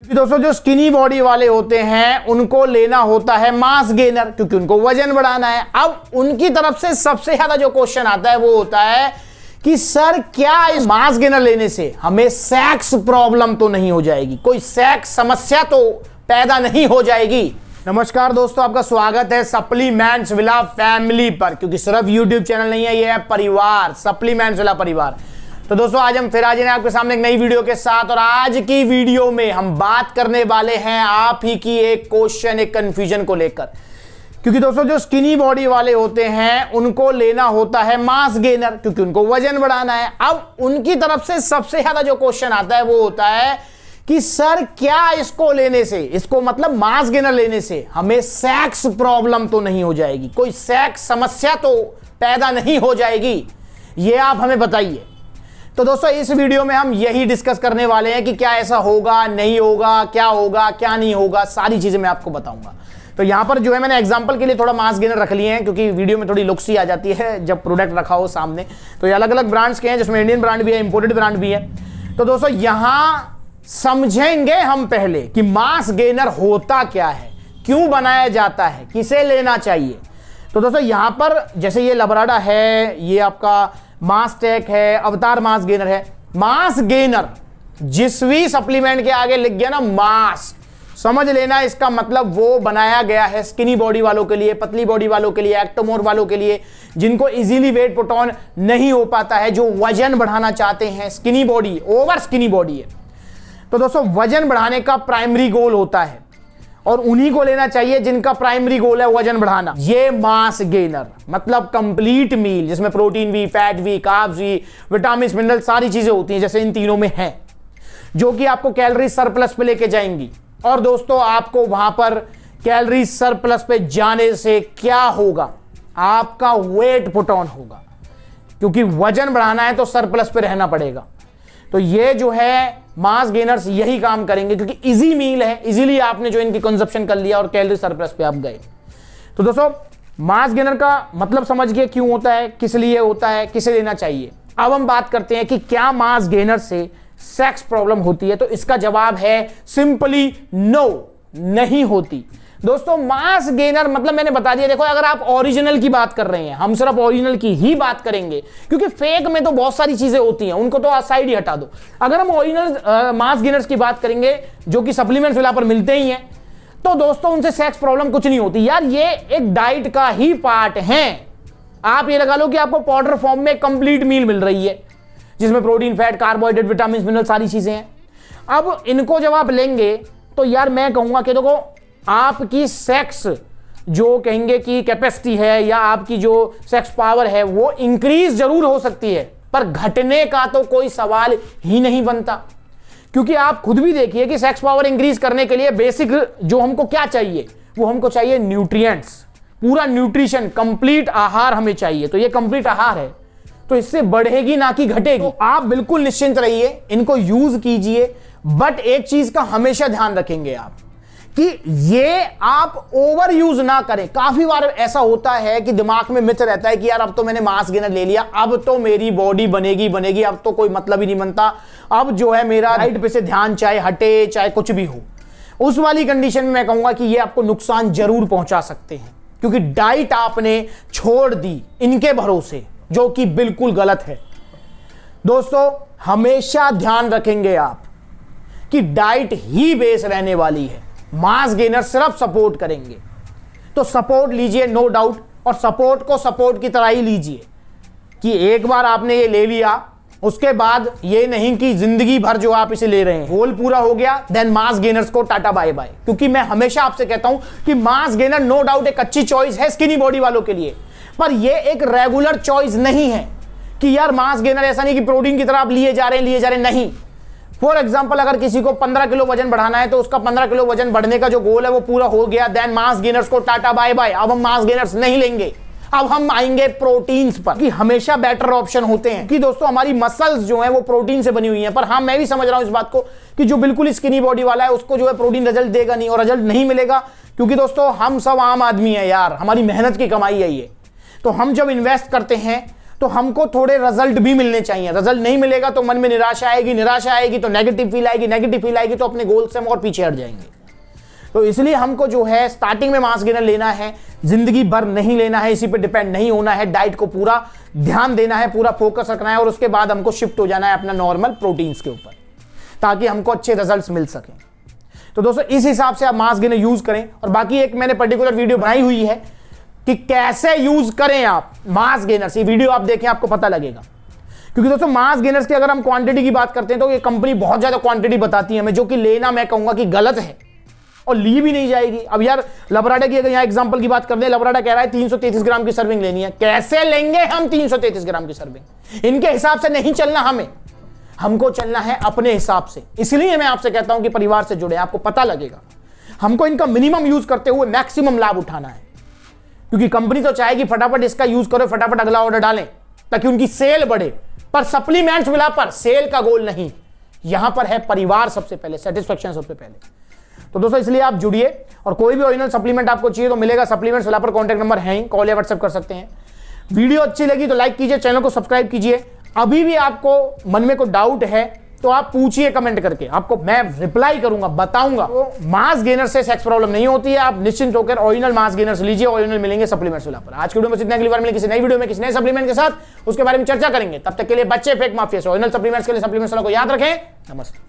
दोस्तों जो skinny body वाले होते हैं उनको लेना होता है मास गेनर, क्योंकि उनको वजन बढ़ाना है। अब उनकी तरफ से सबसे ज्यादा जो क्वेश्चन आता है वो होता है कि सर क्या इस मास गेनर लेने से हमें सेक्स प्रॉब्लम तो नहीं हो जाएगी, कोई सेक्स समस्या तो पैदा नहीं हो जाएगी। नमस्कार दोस्तों, आपका स्वागत है सप्लीमेंट्स विला फैमिली पर, क्योंकि सिर्फ यूट्यूब चैनल नहीं है, ये है परिवार, सप्लीमेंट्स विला परिवार। तो दोस्तों आज हम फिर आज आपके सामने एक नई वीडियो के साथ, और आज की वीडियो में हम बात करने वाले हैं आप ही की एक क्वेश्चन, एक कंफ्यूजन को लेकर। क्योंकि दोस्तों जो स्किनी बॉडी वाले होते हैं उनको लेना होता है मास गेनर, क्योंकि उनको वजन बढ़ाना है। अब उनकी तरफ से सबसे ज्यादा जो क्वेश्चन आता है वो होता है कि सर क्या इसको लेने से, इसको मतलब मास गेनर लेने से हमें सेक्स प्रॉब्लम तो नहीं हो जाएगी, कोई सेक्स समस्या तो पैदा नहीं हो जाएगी, ये आप हमें बताइए। तो दोस्तों इस वीडियो में हम यही डिस्कस करने वाले हैं कि क्या ऐसा होगा, नहीं होगा, क्या नहीं होगा, सारी चीजें मैं आपको बताऊंगा। तो यहां पर जो है मैंने एग्जांपल के लिए थोड़ा मास गेनर रख लिए हैं, क्योंकि वीडियो में थोड़ी लुक सी आ जाती है जब प्रोडक्ट रखा हो सामने। तो ये अलग अलग ब्रांड्स के हैं, जिसमें इंडियन ब्रांड भी है, इंपोर्टेड ब्रांड भी है। तो दोस्तों यहां समझेंगे हम पहले कि मास गेनर होता क्या है, क्यों बनाया जाता है, किसे लेना चाहिए। तो दोस्तों यहां पर जैसे ये लबराडा है, ये आपका मास टेक है, अवतार मास गेनर है। मास गेनर जिस भी सप्लीमेंट के आगे लिख गया ना मास, समझ लेना इसका मतलब वो बनाया गया है स्किनी बॉडी वालों के लिए, पतली बॉडी वालों के लिए, एक्टोमोर वालों के लिए, जिनको इजीली वेट पुट ऑन नहीं हो पाता है, जो वजन बढ़ाना चाहते हैं। Skinny body, over skinny body है। तो दोस्तों वजन बढ़ाने का प्राइमरी गोल होता है, और उन्हीं को लेना चाहिए जिनका प्राइमरी गोल है वजन बढ़ाना। ये मास गेनर मतलब कंप्लीट मील, जिसमें प्रोटीन भी, फैट भी, कार्ब्स भी, विटामिन, मिनरल सारी चीजें होती हैं, जैसे इन तीनों में है, जो कि आपको कैलोरी सरप्लस पे लेके जाएंगी। और दोस्तों आपको वहां पर कैलोरी सरप्लस पे जाने से क्या होगा, आपका वेट पुट ऑन होगा, क्योंकि वजन बढ़ाना है तो सरप्लस पे रहना पड़ेगा। तो ये जो है मास गेनर्स यही काम करेंगे, क्योंकि इजी मील है, इजीली आपने जो इनकी कंजप्शन कर लिया और कैलोरी सरप्लस पे आप गए। तो दोस्तों मास गेनर का मतलब समझ गए क्यों होता है, किस लिए होता है, किसे लेना चाहिए। अब हम बात करते हैं कि क्या मास गेनर से सेक्स प्रॉब्लम होती है। तो इसका जवाब है सिंपली नो, नहीं होती। दोस्तों मास गेनर मतलब मैंने बता दिया, देखो अगर आप ओरिजिनल की बात कर रहे हैं, हम सिर्फ ओरिजिनल की ही बात करेंगे, क्योंकि फेक में तो बहुत सारी चीजें होती हैं, उनको तो साइड ही हटा दो। अगर हम ओरिजिनल मास गेनर्स की बात करेंगे, जो कि सप्लीमेंट्स विला पर मिलते ही हैं, तो दोस्तों उनसे सेक्स प्रॉब्लम कुछ नहीं होती यार, ये एक डाइट का ही पार्ट है। आप ये लगा लो कि आपको पाउडर फॉर्म में कंप्लीट मील मिल रही है, जिसमें protein, fat, carbohydrate, vitamin, mineral सारी चीजें हैं। अब इनको जब आप लेंगे तो यार मैं कहूंगा कि देखो आपकी सेक्स जो कहेंगे कि कैपेसिटी है, या आपकी जो सेक्स पावर है, वो इंक्रीज जरूर हो सकती है, पर घटने का तो कोई सवाल ही नहीं बनता। क्योंकि आप खुद भी देखिए कि सेक्स पावर इंक्रीज करने के लिए बेसिक जो हमको क्या चाहिए, वो हमको चाहिए न्यूट्रिएंट्स, पूरा न्यूट्रिशन, कंप्लीट आहार हमें चाहिए। तो ये कंप्लीट आहार है, तो इससे बढ़ेगी ना कि घटेगी। तो आप बिल्कुल निश्चिंत रहिए, इनको यूज कीजिए, बट एक चीज का हमेशा ध्यान रखेंगे आप कि ये आप ओवर यूज ना करें। काफी बार ऐसा होता है कि दिमाग में मिथ रहता है कि यार अब तो मैंने मास गेनर ले लिया, अब तो मेरी बॉडी बनेगी, अब तो कोई मतलब ही नहीं बनता, अब जो है मेरा डाइट पे से ध्यान चाहे हटे, चाहे कुछ भी हो। उस वाली कंडीशन में मैं कहूंगा कि ये आपको नुकसान जरूर पहुंचा सकते हैं, क्योंकि डाइट आपने छोड़ दी इनके भरोसे, जो कि बिल्कुल गलत है। दोस्तों हमेशा ध्यान रखेंगे आप कि डाइट ही बेस रहने वाली है, मास गेनर सिर्फ सपोर्ट करेंगे। तो सपोर्ट लीजिए नो डाउट, और सपोर्ट को सपोर्ट की तरह ही लीजिए कि एक बार आपने ये ले लिया, उसके बाद ये नहीं कि जिंदगी भर जो आप इसे ले रहे हैं, गोल पूरा हो गया देन मास गेनर्स को टाटा बाय बाय। क्योंकि मैं हमेशा आपसे कहता हूं कि मास गेनर नो डाउट एक अच्छी चॉइस है स्किनी बॉडी वालों के लिए, पर यह एक रेगुलर चॉइस नहीं है कि यार मास गेनर ऐसा नहीं कि प्रोटीन की तरह आप लिए जा रहे हैं, नहीं। फॉर एग्जांपल अगर किसी को 15 किलो वजन बढ़ाना है, तो उसका 15 किलो वजन बढ़ने का जो गोल है वो पूरा हो गया, देन मास गेनर्स को टाटा बाय बाय। अब हम मास गेनर्स नहीं लेंगे, अब हम आएंगे प्रोटीन्स पर, कि हमेशा बेटर ऑप्शन होते हैं। कि दोस्तों हमारी मसल्स जो हैं वो प्रोटीन से बनी हुई हैं, पर हाँ मैं भी समझ रहा हूं इस बात को कि जो बिल्कुल स्किनी बॉडी वाला है उसको जो है प्रोटीन रिजल्ट देगा नहीं, और रिजल्ट नहीं मिलेगा, क्योंकि दोस्तों हम सब आम आदमी है यार, हमारी मेहनत की कमाई है ये। तो हम जब इन्वेस्ट करते हैं तो हमको थोड़े रिजल्ट भी मिलने चाहिए। रिजल्ट नहीं मिलेगा तो मन में निराशा आएगी, निराशा आएगी तो नेगेटिव फील आएगी, नेगेटिव फील आएगी तो अपने गोल से हम और पीछे हट जाएंगे। तो इसलिए हमको जो है स्टार्टिंग में मास गेनर लेना है, जिंदगी भर नहीं लेना है, इसी पे डिपेंड नहीं होना है, डाइट को पूरा ध्यान देना है, पूरा फोकस रखना है और उसके बाद हमको शिफ्ट हो जाना है अपना नॉर्मल प्रोटीन्स के ऊपर, ताकि हमको अच्छे रिजल्ट्स मिल सकें। तो दोस्तों इस हिसाब से आप मास गेनर यूज करें। और बाकी एक मैंने पर्टिकुलर वीडियो बनाई हुई है कि कैसे यूज करें आप मास गेनर्स, ये वीडियो आप देखें, आपको पता लगेगा। क्योंकि दोस्तों मास गेनर्स की अगर हम क्वांटिटी की बात करते हैं तो ये कंपनी बहुत ज्यादा क्वांटिटी बताती है हमें, जो कि लेना मैं कहूंगा कि गलत है और ली भी नहीं जाएगी। अब यार लबराडा की अगर यहां एग्जांपल की बात करते हैं, लबराडा कह रहा है 333 ग्राम की सर्विंग लेनी है। कैसे लेंगे हम 333 ग्राम की सर्विंग? इनके हिसाब से नहीं चलना, हमको चलना है अपने हिसाब से। इसलिए मैं आपसे कहता हूं कि परिवार से जुड़े, आपको पता लगेगा। हमको इनका मिनिमम यूज करते हुए मैक्सिमम लाभ उठाना है, क्योंकि कंपनी तो चाहेगी फटाफट इसका यूज करो, फटाफट अगला ऑर्डर डालें ताकि उनकी सेल बढ़े, पर सप्लीमेंट्स मिला पर सेल का गोल नहीं। यहां पर है परिवार सबसे पहले, सेटिस्फेक्शन सबसे पहले। तो दोस्तों इसलिए आप जुड़िए और कोई भी ओरिजिनल सप्लीमेंट आपको चाहिए तो मिलेगा। सप्लीमेंट्स वाला पर कॉन्टैक्ट नंबर है ही, कॉल या व्हाट्सएप कर सकते हैं। वीडियो अच्छी लगी तो लाइक कीजिए, चैनल को सब्सक्राइब कीजिए। अभी भी आपको मन में कोई डाउट है तो आप पूछिए कमेंट करके, आपको मैं रिप्लाई करूंगा, बताऊंगा। तो मास गेनर से सेक्स प्रॉब्लम नहीं होती है, आप निश्चिंत होकर ओरिजिनल मास गेनर्स लीजिए, ओरिजिनल मिलेंगे सप्लीमेंट्स वाला पर। आज की वीडियो में इतना, अगली बार मिलेंगे किसी नई वीडियो में किसी नए सप्लीमेंट के साथ, उसके बारे में चर्चा करेंगे। तब तक के लिए बच्चे फेक माफिया से ओरिजिनल सप्लीमेंट्स के लिए सप्लीमेंट्स वाला को याद रखें। नमस्ते।